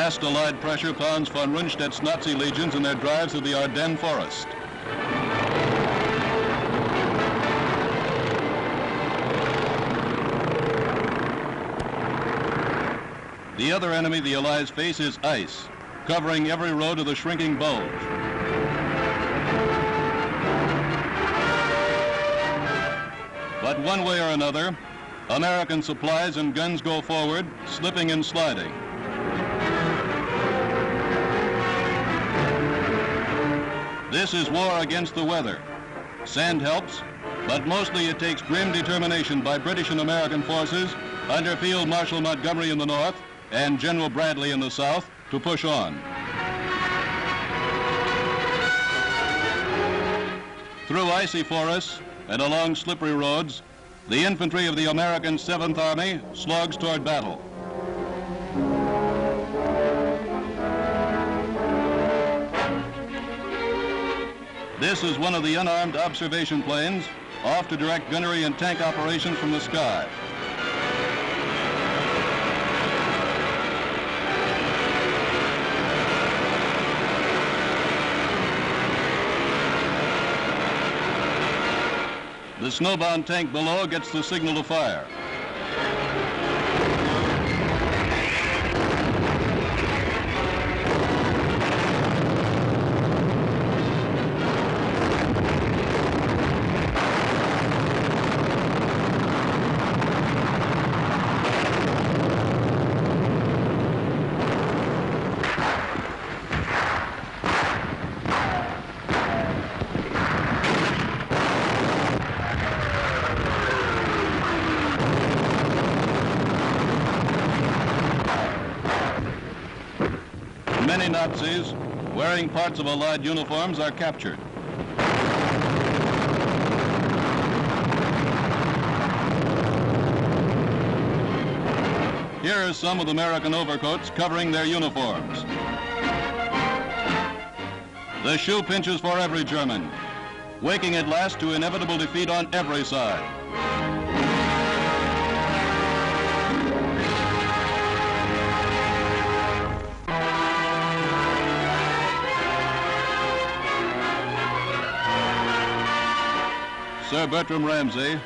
Vast Allied pressure pounds von Rundstedt's Nazi legions in their drive through the Ardennes forest. The other enemy the Allies face is ice, covering every road of the shrinking bulge. But one way or another, American supplies and guns go forward, slipping and sliding. This is war against the weather. Sand helps, but mostly it takes grim determination by British and American forces under Field Marshal Montgomery in the north and General Bradley in the south to push on. Through icy forests and along slippery roads, the infantry of the American 7th Army slogs toward battle. This is one of the unarmed observation planes off to direct gunnery and tank operations from the sky. The snowbound tank below gets the signal to fire. Many Nazis wearing parts of Allied uniforms are captured. Here are some of the American overcoats covering their uniforms. The shoe pinches for every German, waking at last to inevitable defeat on every side. Sir Bertram Ramsay,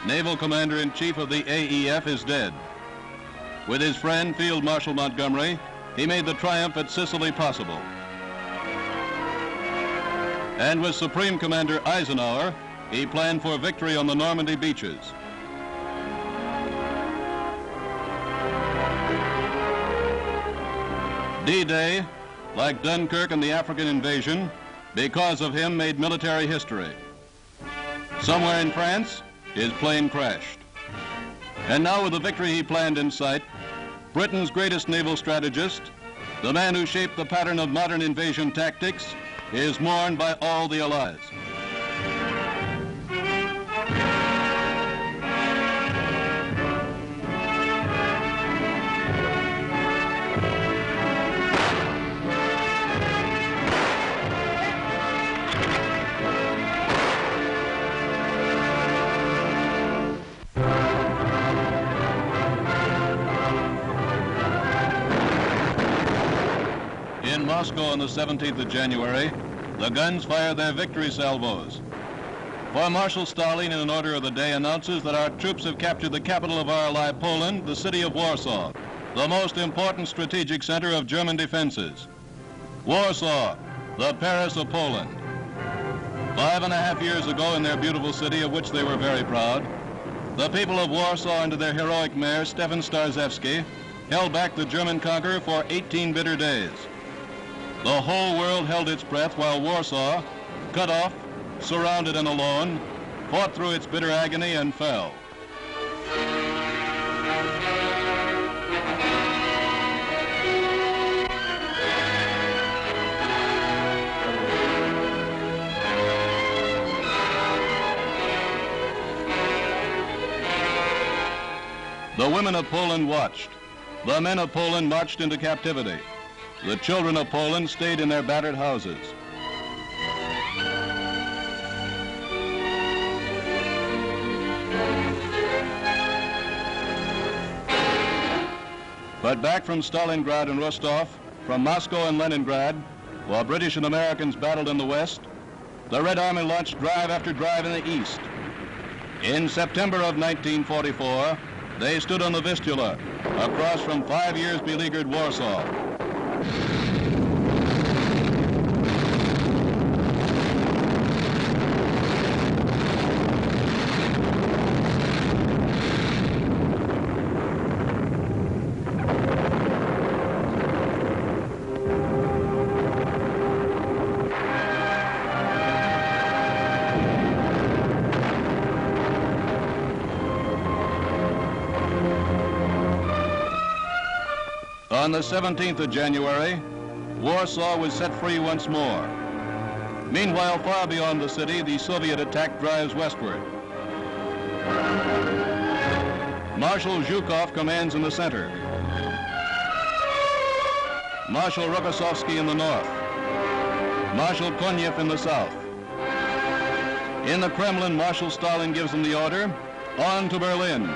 Naval Commander-in-Chief of the AEF, is dead. With his friend, Field Marshal Montgomery, he made the triumph at Sicily possible. And with Supreme Commander Eisenhower, he planned for victory on the Normandy beaches. D-Day, like Dunkirk and the African invasion, because of him made military history. Somewhere in France, his plane crashed. And now with the victory he planned in sight, Britain's greatest naval strategist, the man who shaped the pattern of modern invasion tactics, is mourned by all the Allies. In Moscow on the 17th of January, the guns fire their victory salvos. For Marshal Stalin, in an order of the day, announces that our troops have captured the capital of our ally, Poland, the city of Warsaw, the most important strategic center of German defenses. Warsaw, the Paris of Poland. 5.5 years ago, in their beautiful city, of which they were very proud, the people of Warsaw, under their heroic mayor, Stefan Starzewski, held back the German conqueror for 18 bitter days. The whole world held its breath while Warsaw, cut off, surrounded and alone, fought through its bitter agony and fell. The women of Poland watched. The men of Poland marched into captivity. The children of Poland stayed in their battered houses. But back from Stalingrad and Rostov, from Moscow and Leningrad, while British and Americans battled in the West, the Red Army launched drive after drive in the East. In September of 1944, they stood on the Vistula, across from 5 years beleaguered Warsaw. On the 17th of January, Warsaw was set free once more. Meanwhile, far beyond the city, the Soviet attack drives westward. Marshal Zhukov commands in the center. Marshal Rokossovsky in the north. Marshal Konev in the south. In the Kremlin, Marshal Stalin gives them the order, on to Berlin.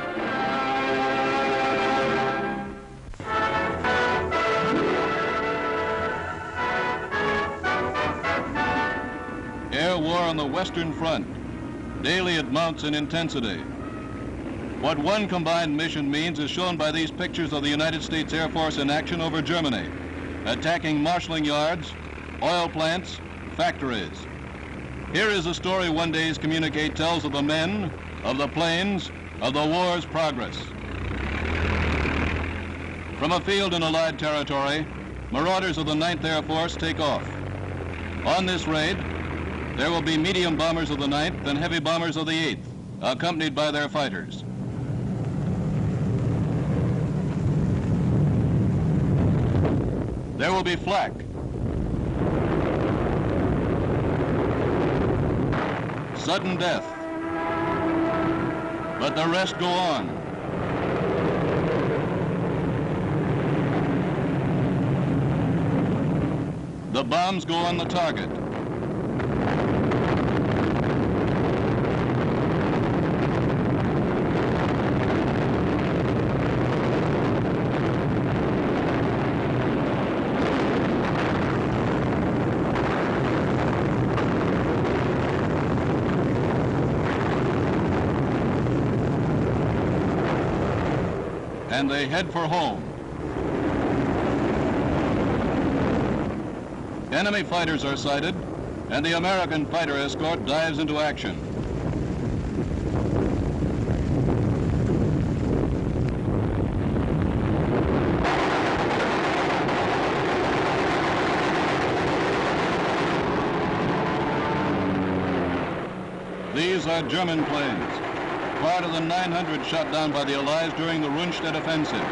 Air war on the Western Front. Daily it mounts in intensity. What one combined mission means is shown by these pictures of the United States Air Force in action over Germany, attacking marshalling yards, oil plants, factories. Here is a story one day's communique tells of the men, of the planes, of the war's progress. From a field in Allied territory, marauders of the 9th Air Force take off. On this raid, there will be medium bombers of the 9th and heavy bombers of the 8th, accompanied by their fighters. There will be flak. Sudden death. But the rest go on. The bombs go on the target. And they head for home. Enemy fighters are sighted, and the American fighter escort dives into action. These are German planes, part of the 900 shot down by the Allies during the Rundstedt offensive.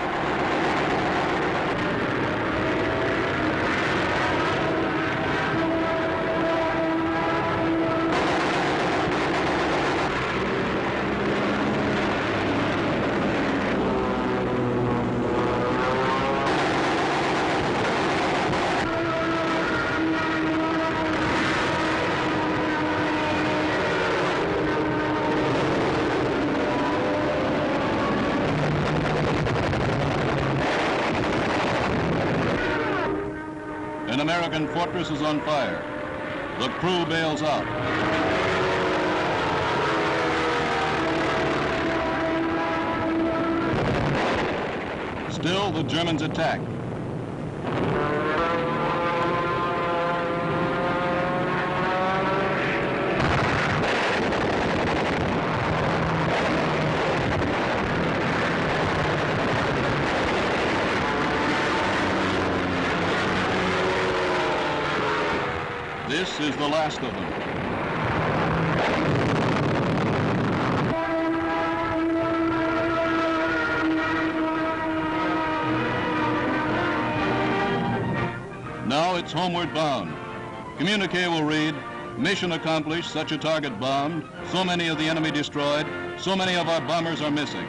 An American fortress is on fire. The crew bails out. Still, the Germans attack. This is the last of them. Now it's homeward bound. Communique will read, mission accomplished, such a target bombed, so many of the enemy destroyed, so many of our bombers are missing.